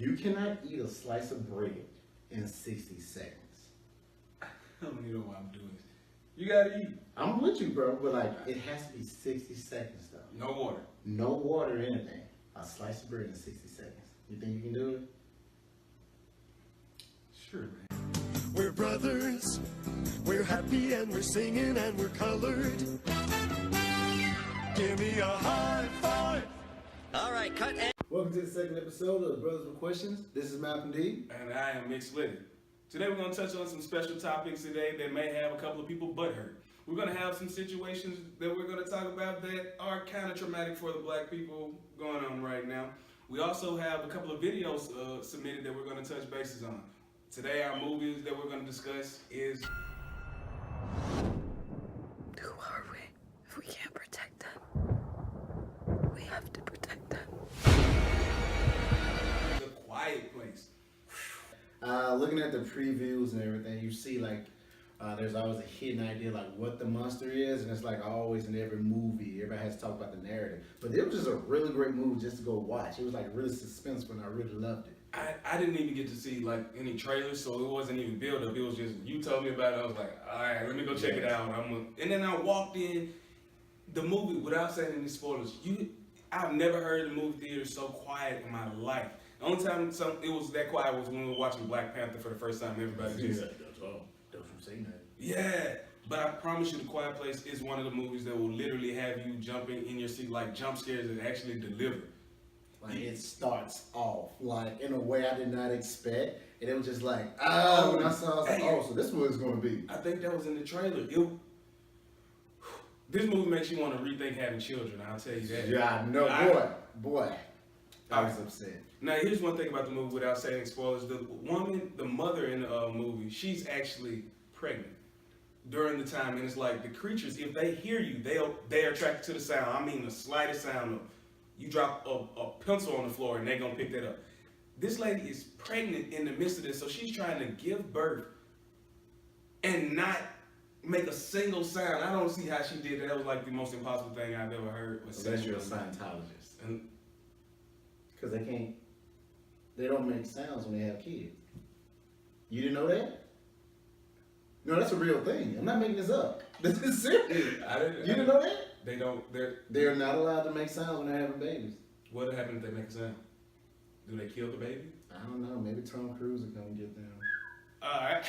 You cannot eat a slice of bread in 60 seconds. I don't even know why I'm doing this. You gotta eat. I'm with you, bro, but like it has to be 60 seconds though. No water. No water or anything. A slice of bread in 60 seconds. You think you can do it? Sure, man. We're brothers, we're happy and we're singing and we're colored. Give me a high five. All right, cut and... Welcome to the second episode of Brothers with Questions. This is Malcom D. And I am MicksLity. Today we're going to touch on some special topics today that may have a couple of people butthurt. We're going to have some situations that we're going to talk about that are kind of traumatic for the black people going on right now. We also have a couple of videos submitted that we're going to touch bases on. Today our movies that we're going to discuss is... Who are we if we can't protect them? We have to protect them. The Quiet Place. Looking at the previews and everything, you see like there's always a hidden idea like what the monster is, and it's like always in every movie, everybody has to talk about the narrative. But it was just a really great movie just to go watch. It was like really suspenseful, and I really loved it. I didn't even get to see like any trailers, so it wasn't even build up. It was just you told me about it. I was like, all right, let me go check it out. And then I walked in the movie without saying any spoilers. I've never heard the movie theater so quiet in my life. The only time it was that quiet was when we were watching Black Panther for the first time. Everybody just Don't you say that? yeah. But I promise you, The Quiet Place is one of the movies that will literally have you jumping in your seat, like jump scares that actually deliver. Like it starts off like in a way I did not expect, and it was just like, oh, when I saw, I was like, oh, so this movie's gonna be. I think that was in the trailer. This movie makes you want to rethink having children. I'll tell you that. Yeah, I know, boy. I was upset. Now, here's one thing about the movie without saying spoilers. The woman, the mother in the movie, she's actually pregnant during the time, and it's like the creatures, if they hear you, they're attracted to the sound. I mean, the slightest sound of you drop a pencil on the floor, and they're gonna pick that up. This lady is pregnant in the midst of this, so she's trying to give birth and not make a single sound. I don't see how she did that. That was like the most impossible thing I've ever heard. Unless you're a Scientologist. Because they don't make sounds when they have kids. You didn't know that? No, that's a real thing. I'm not making this up. This is serious. You didn't know that? They don't. They're not allowed to make sounds when they're having babies. What would happen if they make a sound? Do they kill the baby? I don't know. Maybe Tom Cruise will come and get them. Alright.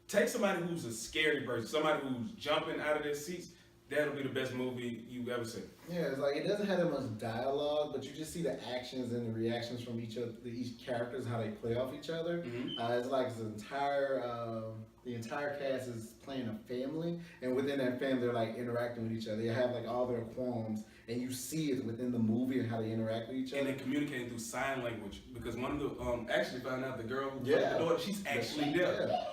Take somebody who's a scary person, somebody who's jumping out of their seats. That'll be the best movie you've ever seen. Yeah, it's like it doesn't have that much dialogue, but you just see the actions and the reactions from each characters, how they play off each other. Mm-hmm. It's like the entire cast is playing a family, and within that family, they're like interacting with each other. They have like all their qualms, and you see it within the movie and how they interact with each other. And they're communicating through sign language because one of the actually found out the girl who played the daughter, she's actually deaf. Yeah.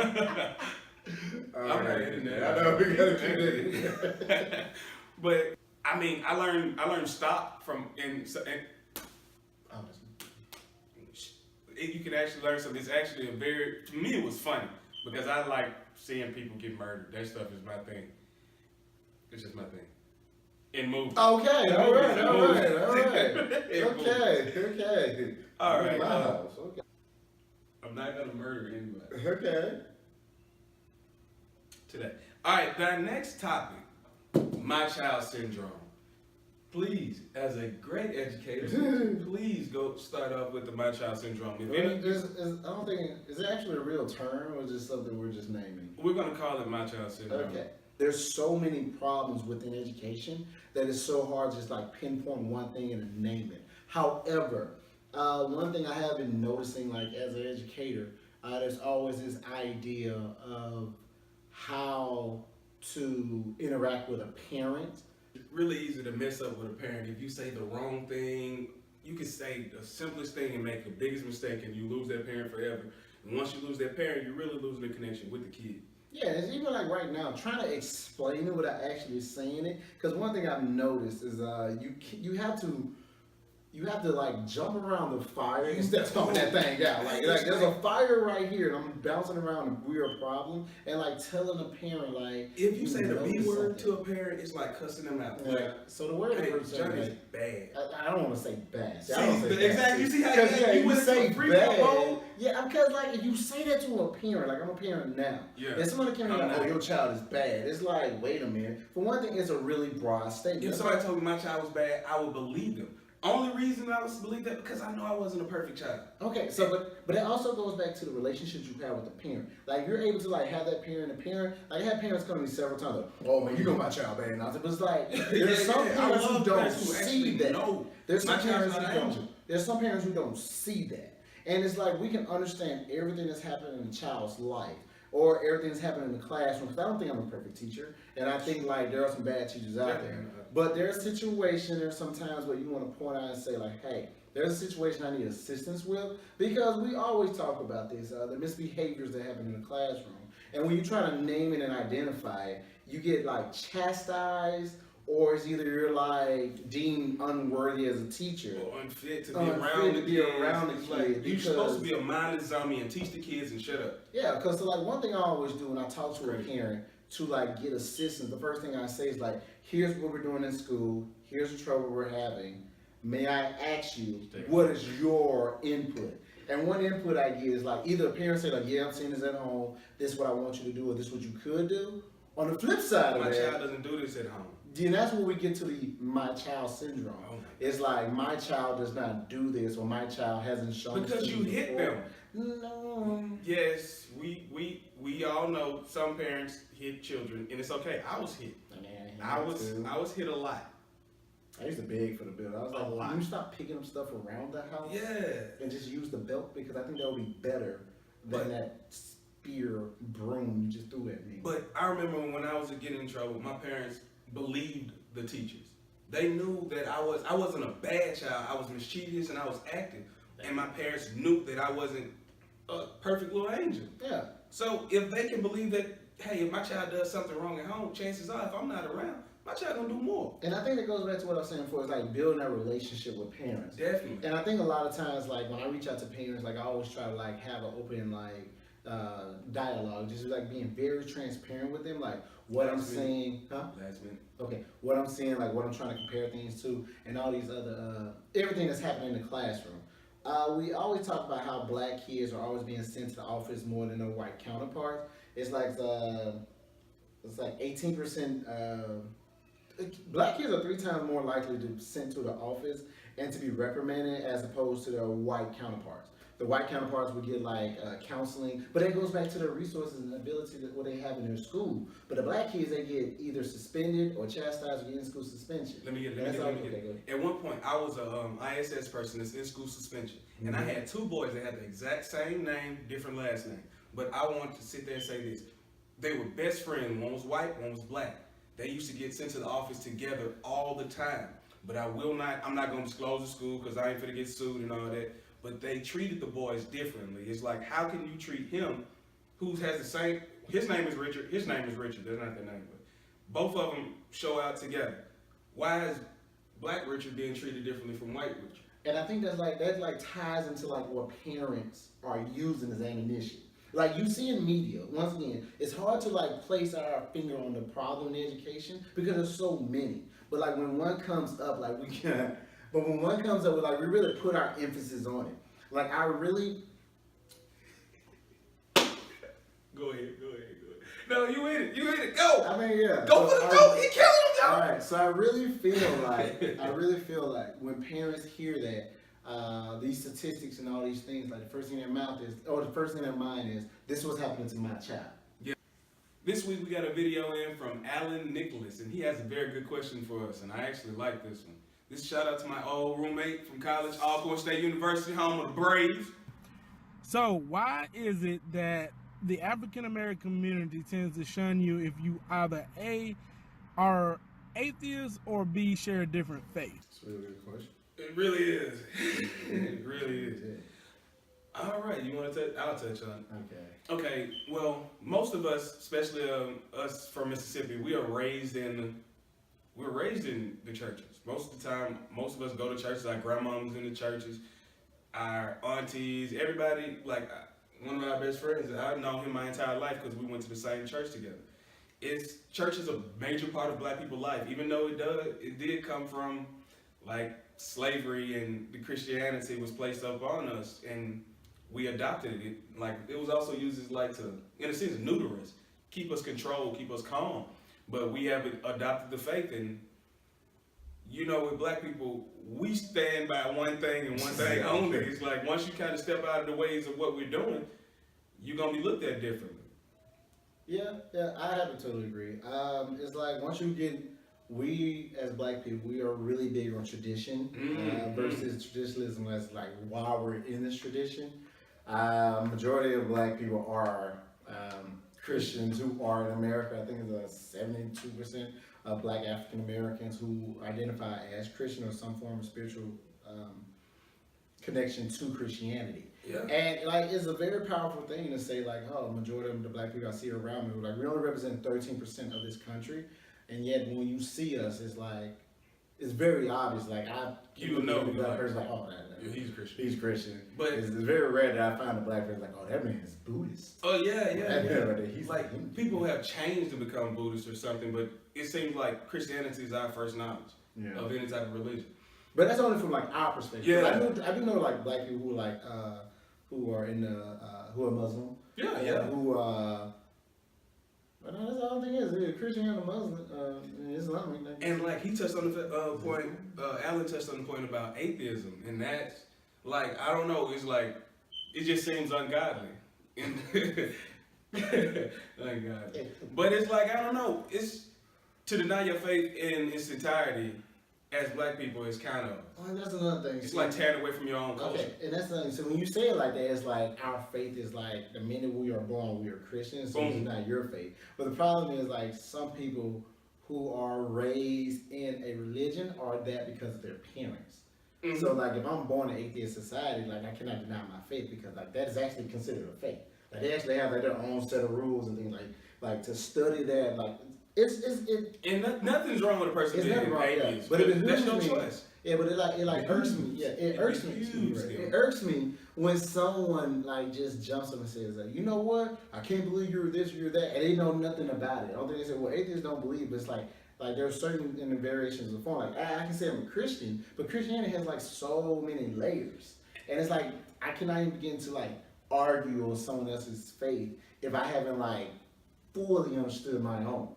I'm not in there. I know we gotta keep it. But I mean, I learned stop from you can actually learn something. It's actually to me it was funny because I like seeing people get murdered. That stuff is my thing. It's just my thing. In movies. Okay, all right. Okay. All right. Okay. I'm not gonna murder anybody. Okay. Today. All right, the next topic, my child syndrome. Please, as a great educator, please go start off with the my child syndrome. I don't think, is it actually a real term or is it something we're just naming? We're going to call it my child syndrome. Okay. There's so many problems within education that it's so hard to just like pinpoint one thing and name it. However, one thing I have been noticing like as an educator, there's always this idea of how to interact with a parent. It's really easy to mess up with a parent. If you say the wrong thing, you can say the simplest thing and make the biggest mistake and you lose that parent forever. And once you lose that parent, you're really losing the connection with the kid. Yeah, it's even like right now, trying to explain it without actually saying it. Because one thing I've noticed is you have to you have to like jump around the fire instead of thumping that thing out. Like there's a fire right here, and I'm bouncing around a weird problem, and like telling a parent like If you say the B notice word something. to a parent, it's like cussing them out. Yeah. Like, So the word hey, we're saying, Johnny's like, bad. I don't want to say bad. See, I don't say bad. exactly. You see how Because you went say into a freak mode? Yeah, because like if you say that to a parent, like I'm a parent now, Yeah. and somebody came I'm like, not. "Oh, your child is bad," it's like, wait a minute. For one thing, it's a really broad statement. If somebody told me my child was bad, I would believe them. Only reason I was believe that because I know I wasn't a perfect child. Okay, so but it also goes back to the relationships you have with the parent. Like you're able to like have that parent, like I had parents come to me several times, like, "Oh man, you know my child bad," and I said, but it's like there's some parents who don't see that. There's some parents who don't. There's some parents who don't see that, and it's like we can understand everything that's happening in a child's life. Or everything that's happening in the classroom, because I don't think I'm a perfect teacher, and I think like there are some bad teachers out there. But there's situations, there's some times where you want to point out and say like, hey, there's a situation I need assistance with, because we always talk about this, the misbehaviors that happen in the classroom, and when you try to name it and identify it, you get like chastised, or it's either you're like deemed unworthy as a teacher. Or unfit to be around the kids. Like, you're supposed to be a mindless zombie and teach the kids and shut up. Yeah, because so like one thing I always do when I talk to a parent to like get assistance, the first thing I say is like, here's what we're doing in school, here's the trouble we're having. May I ask you, what is your input? And one input I get is like either a parent say like, yeah, I'm seeing this at home, this is what I want you to do, or this is what you could do. On the flip side of My that, child doesn't do this at home. then that's where we get to the my child syndrome. Oh. It's like my child does not do this, or my child hasn't shown Because this to you me hit before. them. No. Yes, we all know some parents hit children, and it's okay. I was hit. I was hit a lot. I used to beg for the belt. I was A lot. like, can you stop picking up stuff around the house? Yeah. And just use the belt, because I think that would be better than that spear broom you just threw at me. But I remember when I was getting in trouble, my parents believed the teachers. They knew that I wasn't a bad child. I was mischievous and I was active. And my parents knew that I wasn't a perfect little angel. Yeah. So if they can believe that, hey, if my child does something wrong at home, chances are if I'm not around, my child gonna do more. And I think that goes back to what I was saying before, is like building that relationship with parents. Definitely. And I think a lot of times, like when I reach out to parents, like I always try to like have an open like dialogue, just like being very transparent with them, like what I'm saying, Last minute. Okay, what I'm seeing, like what I'm trying to compare things to, and all these other everything that's happening in the classroom. We always talk about how black kids are always being sent to the office more than their white counterparts. It's like 18%. Black kids are 3 times more likely to be sent to the office and to be reprimanded as opposed to their white counterparts. The white counterparts would get like counseling, but it goes back to their resources and ability that what they have in their school. But the black kids, they get either suspended or chastised or get in school suspension. Let me get it. At one point, I was a ISS person that's in school suspension, and I had 2 boys that had the exact same name, different last name. But I wanted to sit there and say this: they were best friends. One was white, one was black. They used to get sent to the office together all the time. But I'm not going to disclose the school because I ain't finna get sued and all that. But they treated the boys differently. It's like, how can you treat him, who has the same, his name is Richard, that's not their name, but both of them show out together. Why is black Richard being treated differently from white Richard? And I think that ties into like what parents are using as ammunition. Like you see in media, once again, it's hard to like place our finger on the problem in education because there's so many. But like when one comes up, like but when one comes up, we really put our emphasis on it. Like I really. Go ahead. No, you hit it. Go. I mean, yeah. Go for the goal. He killing him, y'all. All right, so I really feel like when parents hear that. These statistics and all these things, like the first thing in their mouth is, or the first thing in their mind is, this is what's happening to my child. Yeah. This week we got a video in from Alan Nicholas, and he has a very good question for us, and I actually like this one. This shout out to my old roommate from college, Alcorn State University, home of the Braves. So why is it that the African American community tends to shun you if you either A, are atheist, or B, share a different faith? That's a really good question. It really is. It really is. All right, you want to touch? I'll touch on it. Okay, well, most of us, especially us from Mississippi, we're raised in the churches. Most of the time, most of us go to churches. Our grandmoms in the churches, our aunties, everybody. Like one of my best friends, I've known him my entire life because we went to the same church together. Church is a major part of Black people's life, even though it did come from like slavery and the Christianity was placed up on us, and we adopted it. It was also used as in a sense, neuter us, keep us controlled, keep us calm. But we have adopted the faith, and with Black people, we stand by one thing and one thing only. It's like once you kind of step out of the ways of what we're doing, you're gonna be looked at differently. Yeah, I have to totally agree. It's like once you we as Black people, we are really big on tradition versus traditionalism. That's like why we're in this tradition. Majority of Black people are Christians who are in America. I think it's 72% of Black African Americans who identify as Christian or some form of spiritual connection to Christianity. Yeah. And it's a very powerful thing to say majority of the Black people I see around me, we only represent 13% of this country, and yet when you see us, it's very obvious. You know, the Black person he's Christian. He's Christian. But it's very rare that I find a Black person that man is Buddhist. Oh yeah. He's people have changed to become Buddhist or something, but it seems like Christianity is our first knowledge of any type of religion. But that's only from our perspective. Yeah. I do know Black people who are in who are Muslim. Yeah. Who but no, that's all the thing is. Christian and a Muslim, and Islamic. And he touched on the point. Alan touched on the point about atheism, and that's I don't know. It's it just seems ungodly. Ungodly. But it's I don't know. It's to deny your faith in its entirety. As Black people, it's kind of. Oh, that's another thing. It's tearing away from your own culture. Okay, and that's the thing. So when you say it like that, it's our faith is the minute we are born, we are Christians. So it's not your faith. But the problem is some people who are raised in a religion are that because of their parents. Mm-hmm. So if I'm born in an atheist society, I cannot deny my faith because that is actually considered a faith. They actually have their own set of rules and things like to study that and nothing's wrong with a person being an atheist, but that's your choice. Yeah, but it irks me. Yeah, it irks me. It irks me when someone just jumps up and says, you know what? I can't believe you're this, you're that, and they know nothing about it. I don't think they say, well, atheists don't believe, but it's like there are certain in the variations of the form. I can say I'm a Christian, but Christianity has so many layers, and it's I cannot even begin to argue on someone else's faith if I haven't fully understood my own.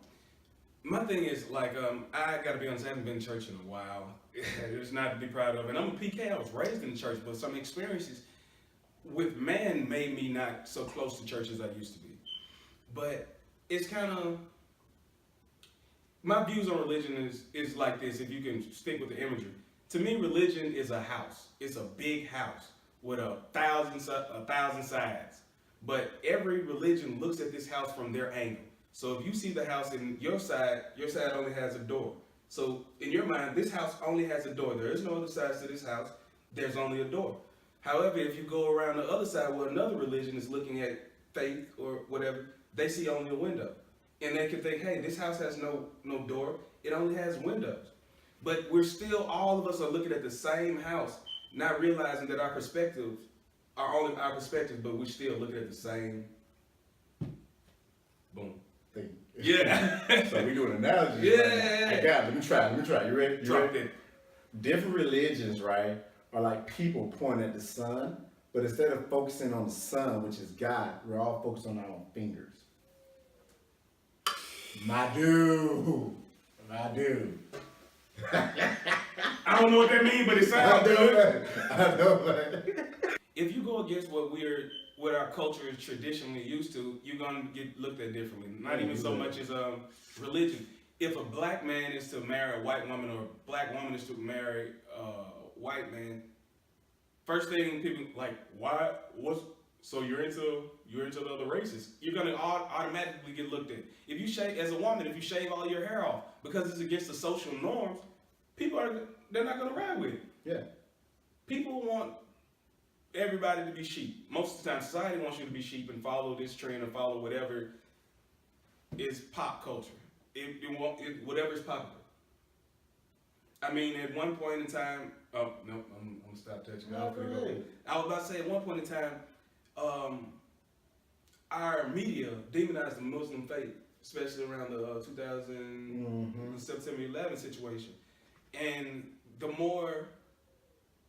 My thing is I gotta be honest, I haven't been to church in a while. It's not to be proud of. And I'm a PK, I was raised in the church, but some experiences with man made me not so close to church as I used to be. But it's kind of, my views on religion is like this, if you can stick with the imagery. To me, religion is a house. It's a big house with a thousand sides. But every religion looks at this house from their angle. So if you see the house in your side only has a door. So in your mind, this house only has a door. There is no other sides to this house. There's only a door. However, if you go around the other side where another religion is looking at faith or whatever, they see only a window. And they can think, hey, this house has no door. It only has windows. But all of us are looking at the same house, not realizing that our perspectives are only our perspectives, but we're still looking at the same boom. Thing. Yeah. So we do an analogy. Yeah. Right? I got it. Let me try. You ready? Drop it. Different religions, right, are people pointing at the sun, but instead of focusing on the sun, which is God, we're all focused on our own fingers. My dude. I don't know what that means, but it sounds good. I know, man. If you go against what our culture is traditionally used to, you're gonna get looked at differently. Not even so much as religion. If a black man is to marry a white woman, or a black woman is to marry a white man, first thing people why? So you're into the other races? You're gonna automatically get looked at. If you shave as a woman, if you shave all your hair off because it's against the social norms, they're not gonna ride with it. Yeah. People want everybody to be sheep. Most of the time, society wants you to be sheep and follow this trend or follow whatever is pop culture. Whatever is popular. I mean, at one point in time, oh no, I'm gonna stop touching. No, go ahead. I was about to say at one point in time, our media demonized the Muslim faith, especially around the 2000 September 11 situation, and the more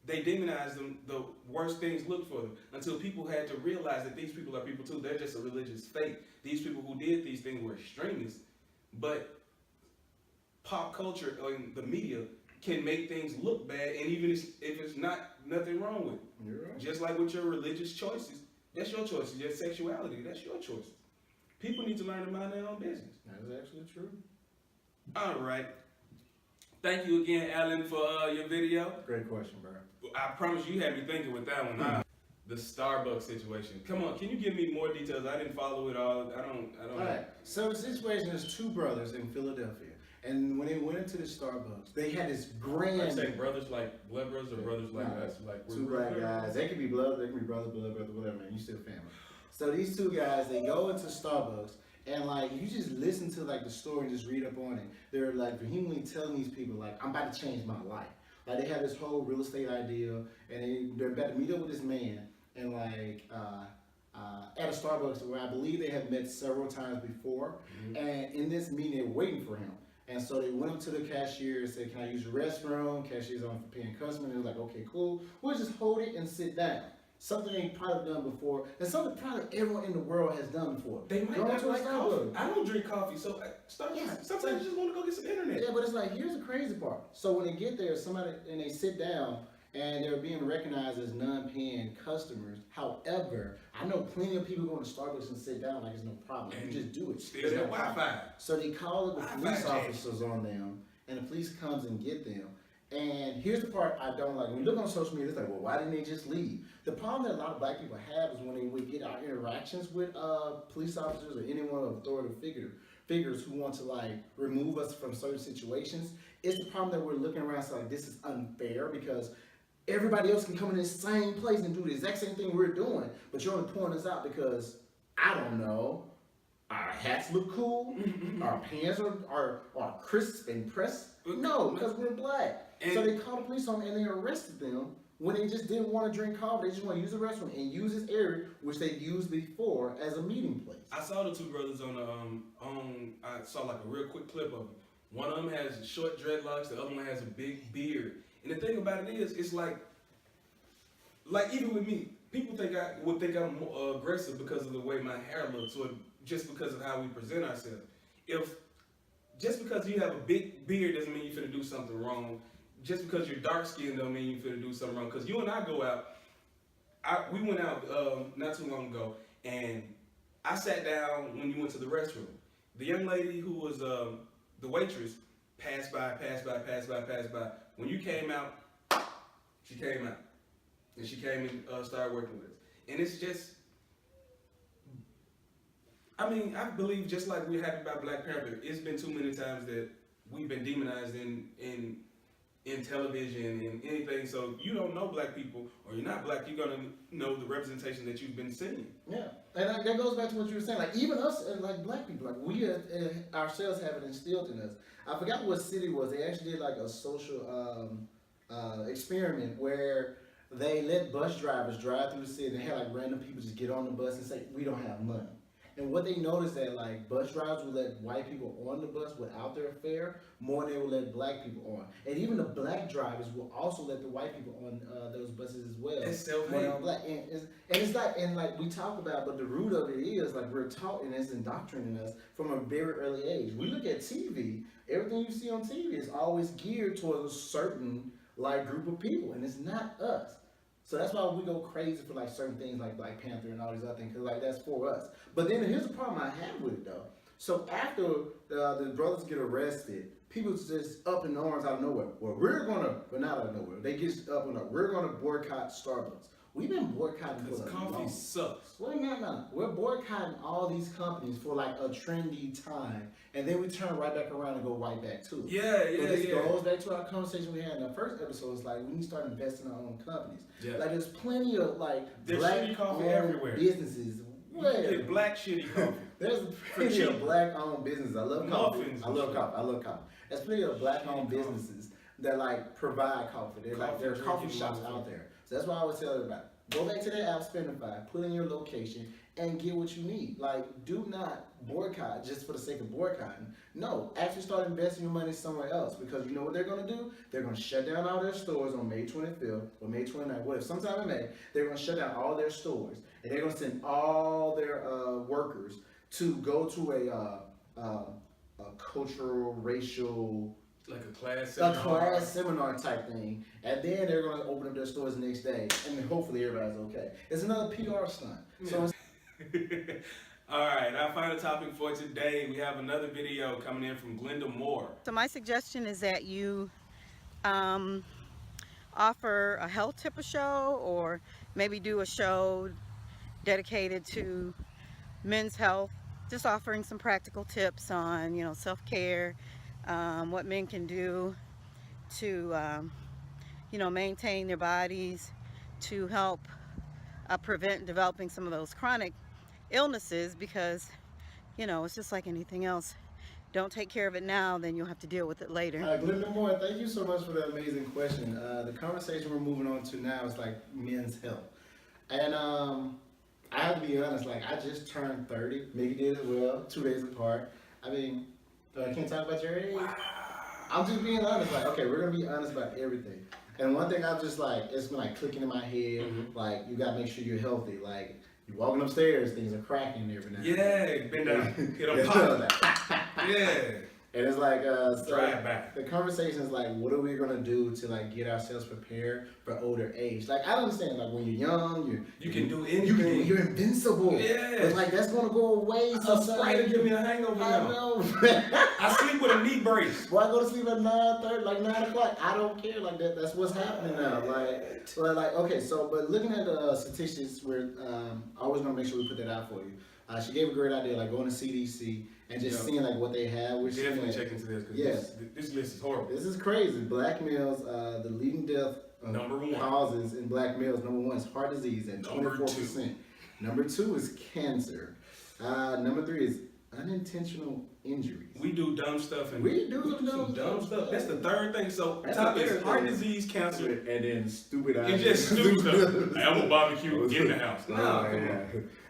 they demonized them, the worse things looked for them. Until people had to realize that these people are people too. They're just a religious faith. These people who did these things were extremists, but pop culture and the media can make things look bad, and even if it's nothing wrong with it. You're right. Just like with your religious choices, that's your choices. Your sexuality, that's your choices. People need to learn to mind their own business. That is actually true. All right. Thank you again, Alan, for your video. Great question, bro. I promise you had me thinking with that one. The Starbucks situation. Come on, can you give me more details? I didn't follow it all. I don't. All right. So the situation is two brothers in Philadelphia, and when they went into the Starbucks, they had this grand. I say brothers like blood brothers or brothers like us, like two black guys. They could be blood. They could be brother, whatever. Man, you still family. So these two guys, they go into Starbucks, and like you just listen to like the story and just read up on it. They're like vehemently telling these people like, I'm about to change my life. Like they have this whole real estate idea, and they're about to meet up with this man, and like at a Starbucks where I believe they have met several times before, and in this meeting they're waiting for him. And so they went up to the cashier and said, "Can I use your restroom?" Cashier's on for paying customer. And they was like, "Okay, cool. We'll just hold it and sit down." Something they probably done before, and something probably everyone in the world has done before. They might Go not to a like coffee. Starbucks. I don't drink coffee, so sometimes you just want to go get some internet. Yeah, but it's like, here's the crazy part. So when they get there, and they sit down, and they're being recognized as non-paying customers. However, I know plenty of people go to Starbucks and sit down like it's no problem. You just do it. Still that Wi-Fi. So they call the Wi-Fi police jam. officers on them, and the police comes and get them. And here's the part I don't like. When you look on social media, it's like, well, why didn't they just leave? The problem that a lot of black people have is when we get our interactions with police officers or anyone of authoritative figures who want to like remove us from certain situations. It's the problem that we're looking around so like this is unfair because everybody else can come in the same place and do the exact same thing we're doing, but you're only pointing us out because I don't know. Our hats look cool. Our pants are crisp and pressed. No, because we're black. And so they called the police on them and they arrested them when they just didn't want to drink coffee. They just want to use the restroom and use this area which they used before as a meeting place. I saw the two brothers on the I saw like a real quick clip of them. One of them has short dreadlocks. The other one has a big beard. And the thing about it is, it's like even with me, people would think I'm more aggressive because of the way my hair looks, or just because of how we present ourselves. Just because you have a big beard doesn't mean you're finna do something wrong. Just because you're dark skinned don't mean you're finna do something wrong. Because you and I go out. We went out not too long ago, and I sat down when you went to the restroom. The young lady who was the waitress passed by. When you came out, she came out. And she came and started working with us. And it's just, I mean, I believe just like we're happy about Black Panther, it's been too many times that we've been demonized in television and anything. So if you don't know black people or you're not black, you're gonna know the representation that you've been seeing. Yeah, and that goes back to what you were saying. Like even us, like black people, like we ourselves have it instilled in us. I forgot what city it was. They actually did like a social experiment where they let bus drivers drive through the city. They had like random people just get on the bus and say, "We don't have money." And what they noticed that like bus drivers would let white people on the bus without their fare more than they would let black people on. And even the black drivers will also let the white people on those buses as well. It's self-hate. Black. And it's like, and like we talk about, but the root of it is like we're taught and it's indoctrinating us from a very early age. We look at TV, everything you see on TV is always geared towards a certain like group of people, and it's not us. So that's why we go crazy for like certain things like Black Panther and all these other things, because like that's for us. But then here's the problem I have with it though. So after the brothers get arrested, people just up in arms out of nowhere. Well, not out of nowhere. They get up and up. We're gonna boycott Starbucks. We've been boycotting Because coffee sucks. Well, no. We're boycotting all these companies for like a trendy time, and then we turn right back around and go right back to it. Yeah. This goes back to our conversation we had in the first episode. It's like we need to start investing in our own companies. Yeah. Like there's plenty of like There's black shitty coffee owned everywhere. businesses. You get black shitty coffee. There's plenty of black owned businesses. I love coffee. Muffins I love coffee. There's plenty of black owned businesses that like provide coffee. There are coffee shops out there. So that's why I always tell everybody, go back to that app, Spendefy, put in your location, and get what you need. Like, do not boycott just for the sake of boycotting. No, actually start investing your money somewhere else, because you know what they're going to do? They're going to shut down all their stores on May 25th or May 29th, whatever, sometime in May. They're going to shut down all their stores, and they're going to send all their workers to go to a cultural, racial, like a class seminar type thing, and then they're going to open up their stores the next day, and hopefully everybody's okay. It's another PR stunt. So all right, our final topic for today, we have another video coming in from Glenda Moore. So my suggestion is that you offer a health tip show, or maybe do a show dedicated to men's health, just offering some practical tips on, you know, self-care, what men can do to, you know, maintain their bodies, to help prevent developing some of those chronic illnesses, because, you know, it's just like anything else. Don't take care of it now, then you'll have to deal with it later. Glenda Moore, thank you so much for that amazing question. The conversation we're moving on to now is like men's health. And I have to be honest, like I just turned 30. Mickey did as well, 2 days apart. I mean, I can't talk about your age. I'm just being honest, like, okay, we're gonna be honest about everything. And one thing I've just like, it's been like clicking in my head, like you gotta make sure you're healthy. Like you're walking upstairs, things are cracking every now and then. Yeah, been down, hit on pop. Yeah. And it's like, so Drive back. the conversation is like, what are we gonna do to like get ourselves prepared for older age? Like I understand, like when you're young, you can do anything. You're invincible. Yeah. But like that's gonna go away. A Sprite to give me a hangover. I know. I sleep with a knee brace. Boy, I go to sleep at 9:30, like 9 o'clock. I don't care. Like that's what's happening now. Like okay. So, but looking at the statistics, we're always gonna make sure we put that out for you. She gave a great idea, like going to CDC and just seeing like what they have. We're definitely check into this, because this list is horrible. This is crazy. Black males, the leading death Number one. causes in black males, number one is heart disease at 24%. Number two is cancer. Number three is unintentional injuries. We do dumb stuff, and We do some dumb stuff. That's the third thing. So That's top the is third heart thing. disease, cancer. And then stupid It's ideas. just stupid stuff. Hey, I'm gonna barbecue, get in the house. Oh, Nah, come yeah.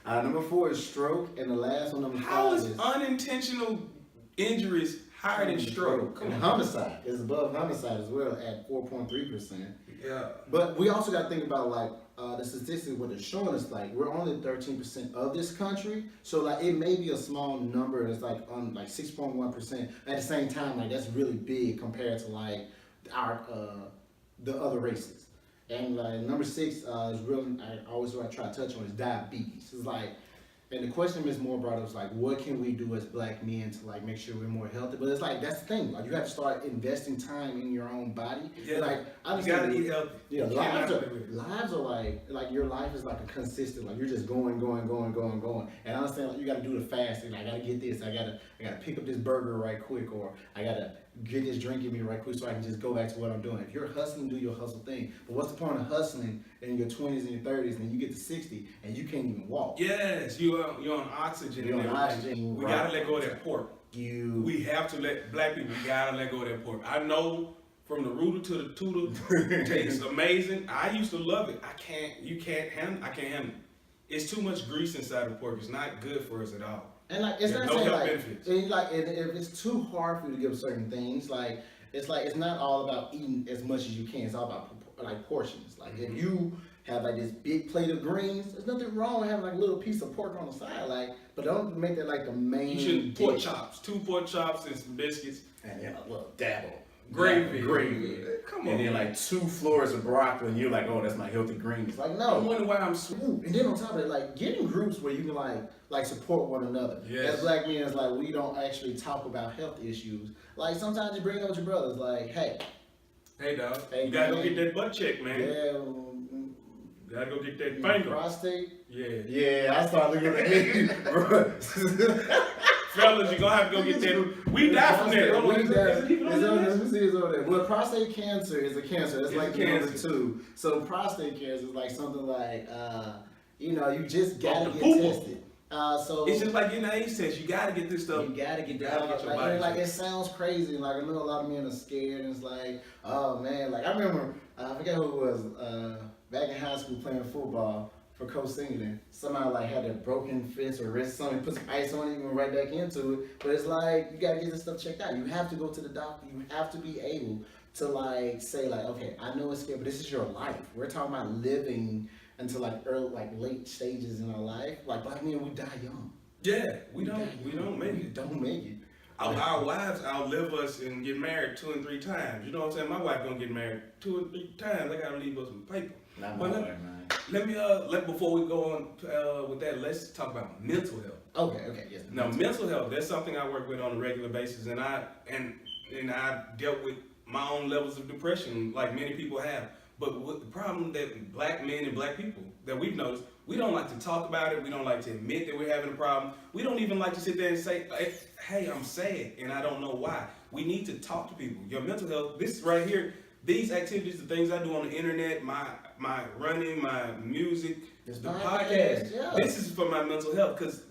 on. Number four is stroke, and the last one, number How five is is unintentional injuries higher than stroke? Come and on. homicide is above homicide as well at 4.3%. Yeah. But we also got to think about like the statistics. What they're showing us, like we're only 13% of this country, so like it may be a small number. It's like on like 6.1%. At the same time, like that's really big compared to like our the other races. And like number six is really, I always what I try to touch on is diabetes. It's like, and the question Ms. Moore brought up was like, what can we do as black men to like make sure we're more healthy? But it's like that's the thing. Like you have to start investing time in your own body. Yeah. Like I You gotta eat healthy. Yeah, You lives cannot are, play with it. lives are like your life is like a consistent, like you're just going. And I understand like you gotta do the fasting. Like, I gotta get this, I gotta pick up this burger right quick, or I gotta get this drink in me right quick so I can just go back to what I'm doing. If you're hustling, do your hustle thing. But what's the point of hustling in your 20s and your 30s and you get to 60 and you can't even walk? Yes, you're on oxygen. You're and on everything. oxygen, We right. gotta let go of that pork. We have to let black people. We gotta let go of that pork. I know from the rooter to the tutor, tastes amazing. I used to love it. I can't handle it. It's too much grease inside the pork. It's not good for us at all. And like it's There's not no saying health like, benefits. if it's too hard for you to give certain things, it's not all about eating as much as you can. It's all about like portions. Like if you have like this big plate of greens, there's nothing wrong with having like a little piece of pork on the side. Like, but don't make that like the main. You should pork dish. chops, 2 pork chops and some biscuits. And then a little dabble. Gravy. Come on. And then like 2 floors of broccoli, and you're like, oh, that's my healthy greens. Like, I no. wonder why I'm sweet. Ooh, and then on top of it, like get in groups where you can like support one another. Yes. As black men, it's like we don't actually talk about health issues. Like sometimes you bring it up with your brothers, like, hey, Dog. Hey, You gotta go man. get that butt check, man. yeah, You gotta go get that you finger. prostate. Yeah. Yeah, I started looking at it. Fellas, you're gonna have to go get that. We die from that. Hold on, is it even on the list? Let me see it's over there. Well, prostate cancer is a cancer. That's It's like a number cancer. 2. So prostate cancer is like something like, you just gotta the get poo-poo. tested. So It's just like getting an AIDS test. You gotta get this stuff. you gotta get You gotta down. get your Like, body like it checked. sounds crazy. Like I know a lot of men are scared, and it's like, oh man. Like I remember, I forget who it was. Back in high school playing football for Coach Singleton. Somebody like had a broken fist or wrist, something, put some ice on it, you went right back into it. But it's like you gotta get this stuff checked out. You have to go to the doctor. You have to be able to like say like, okay, I know it's scary, but this is your life. We're talking about living until like early, like late stages in our life. Like black men, we die young. Yeah, we don't make We it. don't make it. Our wives outlive us and get married 2 and 3 times. You know what I'm saying? My wife gonna get married 2 and 3 times. I gotta leave us some paper. Not But my let- wife, man. Let me before we go on with that, let's talk about mental health. Okay, yes. Now, mental health, that's something I work with on a regular basis, and I dealt with my own levels of depression, like many people have. But what the problem that black men and black people that we've noticed, we don't like to talk about it. We don't like to admit that we're having a problem. We don't even like to sit there and say, "Hey, I'm sad, and I don't know why." We need to talk to people. Your mental health. This right here, these activities, the things I do on the internet, my running, my music, This the podcast, podcast. yeah. This is for my mental health because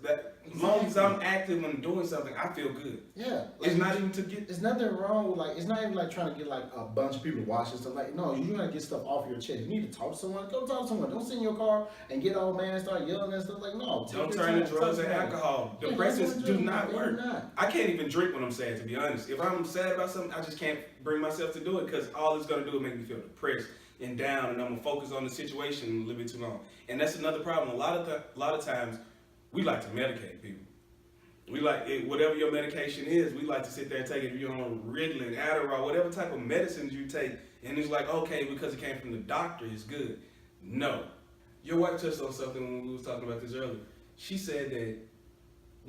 as long as I'm active and doing something, I feel good. Yeah. It's not even to get. There's nothing wrong with like, it's not even like trying to get like a bunch of people to watch and stuff. Like, no, you gotta get stuff off your chest. You need to talk to someone. Go talk to someone. Don't sit in your car and get old man and start yelling and stuff. Like, no. take Don't your turn to time, talk drugs to and somebody. alcohol. Yeah, Depressants don't do drink. not They do work. not. I can't even drink when I'm sad, to be honest. If I'm sad about something, I just can't bring myself to do it because all it's gonna do is make me feel depressed and down, and I'm gonna focus on the situation a little bit too long. And that's another problem. A lot of times, we like to medicate people. We like it, whatever your medication is. We like to sit there and take it. If you're on Ritalin, Adderall, whatever type of medicines you take, and it's like, okay, because it came from the doctor, it's good. No, your wife touched on something when we was talking about this earlier. She said that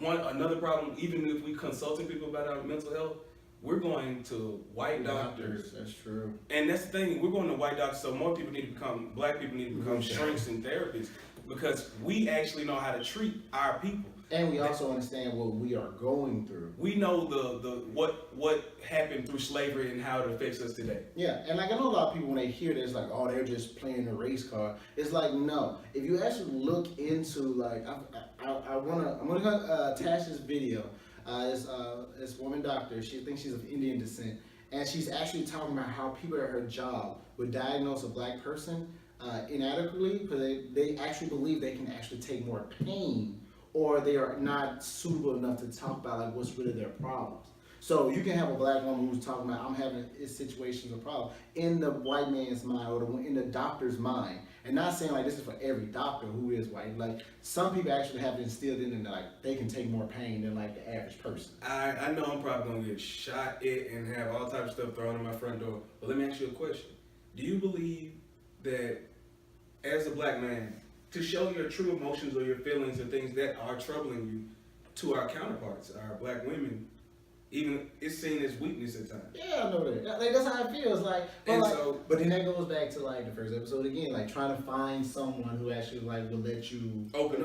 another problem, even if we consulting people about our mental health, we're going to white doctors. That's true. And that's the thing, we're going to white doctors, so more people need to become, black people need to become shrinks and therapists because we actually know how to treat our people. And we also understand what we are going through. We know the what happened through slavery and how it affects us today. Yeah, and like I know a lot of people when they hear this, like, oh, they're just playing the race card. It's like, no. If you actually look into like, I'm gonna attach this video. This woman doctor, she thinks she's of Indian descent, and she's actually talking about how people at her job would diagnose a black person inadequately because they actually believe they can actually take more pain, or they are not suitable enough to talk about like what's really their problems. So you can have a black woman who's talking about I'm having situations or problem in the white man's mind or in the doctor's mind, and not saying like this is for every doctor who is white. Like some people actually have it instilled in them that like they can take more pain than like the average person. I know I'm probably gonna get shot at and have all types of stuff thrown in my front door. But let me ask you a question. Do you believe that as a black man, to show your true emotions or your feelings or things that are troubling you to our counterparts, our black women, even it's seen as weakness at times? Yeah, I know that. Like, that's how it feels. Like, but, And like, so- but then that goes back to like the first episode again, like trying to find someone who actually like will let you Open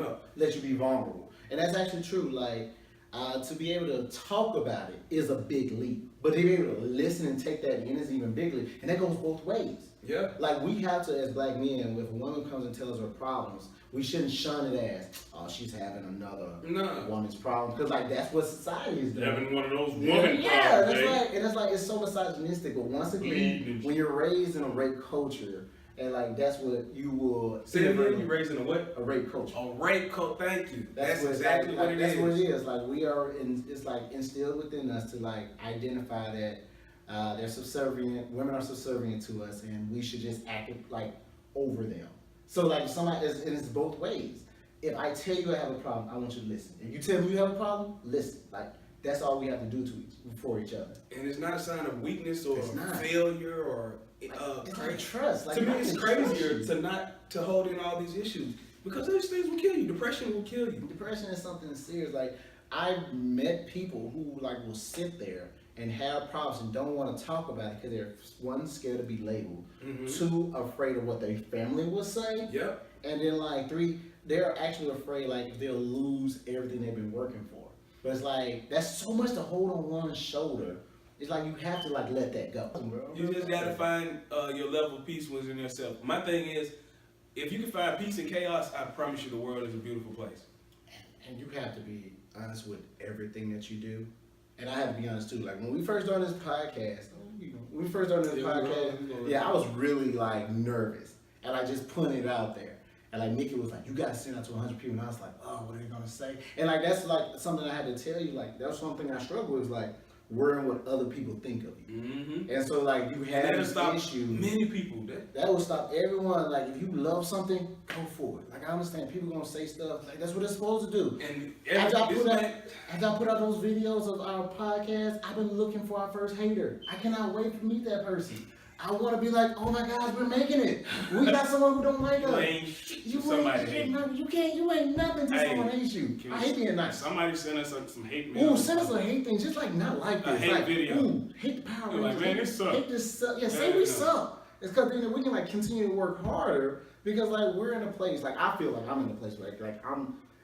be vulnerable, and that's actually true. Like, to be able to talk about it is a big leap, but to be able to listen and take that in is even bigger, and that goes both ways. Yeah. Like we have to, as black men, if a woman comes and tells us her problems, we shouldn't shun it as, oh, she's having another woman's problem, because like that's what society is doing. Having one of those woman Yeah, problems, that's eh? like, and it's like it's so misogynistic. But once again, when you're raised in a rape culture, and like that's what you will. Say it again, you raised in a what? A rape culture. A rape culture. Thank you. That's what, exactly what it is. That's what it is. Like we are, it's like instilled within us to like identify that they're subservient. Women are subservient to us, and we should just act like over them. So like if somebody, and it's both ways. If I tell you I have a problem, I want you to listen. If you tell me you have a problem, listen. Like that's all we have to do for each other. And it's not a sign of weakness or It's not. failure or It's not trust. Like, to me, I it's can trust crazier you. to not to hold in all these issues because those things will kill you. Depression will kill you. Depression is something serious. Like I've met people who like will sit there and have problems and don't want to talk about it because they're one, scared to be labeled, two, afraid of what their family will say, Yep. and then like three, they're actually afraid like if they'll lose everything they've been working for. But it's like that's so much to hold on one's shoulder. It's like you have to like let that go, bro. You just gotta find your level of peace within yourself. My thing is, if you can find peace in chaos, I promise you the world is a beautiful place. and you have to be honest with everything that you do. And I have to be honest too. Like when we first started this podcast, I was really like nervous, and I just put it out there. And like Nikki was like, "You gotta send out to 100 people," and I was like, "Oh, what are they gonna say?" And like that's like something I had to tell you. Like that's something I struggle with, is like worrying what other people think of you. Mm-hmm. And so like you have That'll this stop issue. many people. That will stop everyone. Like if you love something, go for it. Like I understand people gonna say stuff. Like that's what they're supposed to do. And As I put out those videos of our podcast, I've been looking for our first hater. I cannot wait to meet that person. I want to be like, oh my gosh, we're making it. We got someone who don't like us. You ain't nothing to someone hates you. I hate being nice. Somebody send us some hate mail. Ooh, send us a hate thing, just like not like this. A hate like, video. Ooh, hate the Power Rangers. Like, man, this suck. Hate this suck. Yeah, say we suck. It's because then we can like continue to work harder, because like we're in a place, like I feel like I'm in a place where like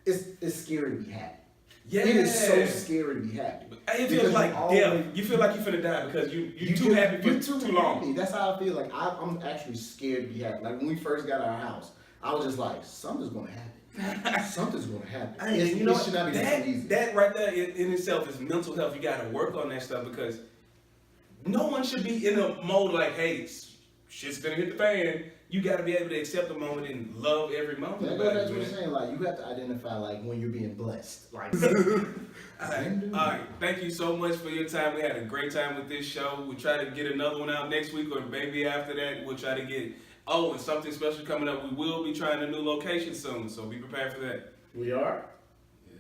it's scary to be happy. Yeah. It is so scary to be happy. It feels like death. You feel like you're finna die because you too happy for too long. That's how I feel. Like I'm actually scared to be happy. Like when we first got our house, I was just like, something's gonna happen. Something's gonna happen. It should not be that easy. That right there in itself is mental health. You gotta work on that stuff, because no one should be in a mode like, hey, shit's gonna hit the fan. You got to be able to accept the moment and love every moment. That's what you're saying. Like you have to identify like when you're being blessed. Like. All right. Thank you so much for your time. We had a great time with this show. We'll try to get another one out next week, or maybe after that we'll try to get. Oh, and something special coming up. We will be trying a new location soon, so be prepared for that. We are. Yeah,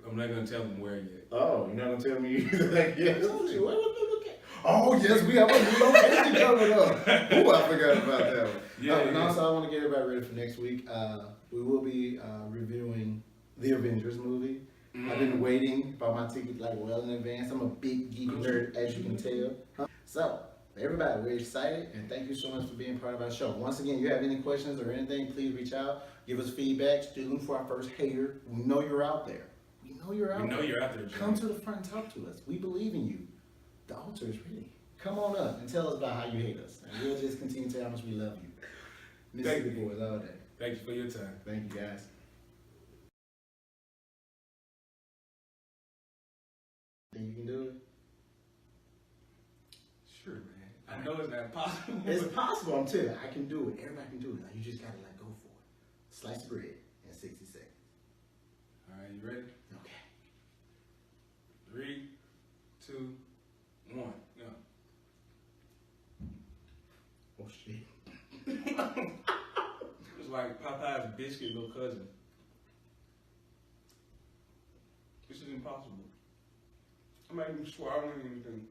I'm not gonna tell them where yet. Oh, you're not gonna tell me? Like, yeah. Oh yes, we have a new location coming up. Ooh, I forgot about that one. Yeah. And also, I want to get everybody ready for next week. We will be reviewing the Avengers movie. I've been waiting for my ticket like well in advance. I'm a big geek nerd, as you can tell. So, everybody, we're excited, and thank you so much for being part of our show. Once again, you have any questions or anything, please reach out. Give us feedback. Still looking for our first hater. We know you're out there. We know you're out there. Come to the front and talk to us. We believe in you. The altar is ready. Come on up and tell us about how you hate us. And we'll just continue to tell how much we love you. Thank MicksLity boys all day. Thank you for your time. Thank you, guys. Think you can do it? Sure, man. I know it's not possible. It's possible. I'm telling you, I can do it. Everybody can do it. Like, you just gotta like go for it. Slice of bread in 60 seconds. All right, you ready? Okay. 3, 2, 1, go. Oh shit. It's like Popeye's biscuit little cousin. This is impossible. I'm not even swallowing anything.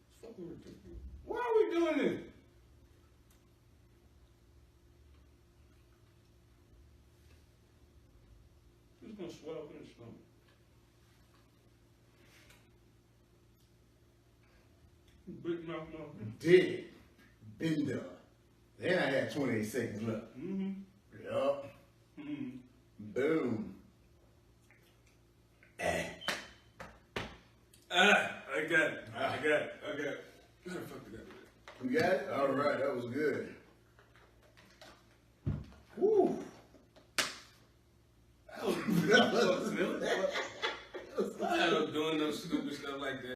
It's fucking ridiculous. Why are we doing this? It's gonna swell up in the stomach. Big mouth, mouth. Did it. Been done. Then I had 28 seconds left. Mm-hmm. Yup. Mm-hmm. Boom. I got it. I got it. How the fuck did I do that? You got it? All right, that was good. Woo. I was doing no stupid stuff like that.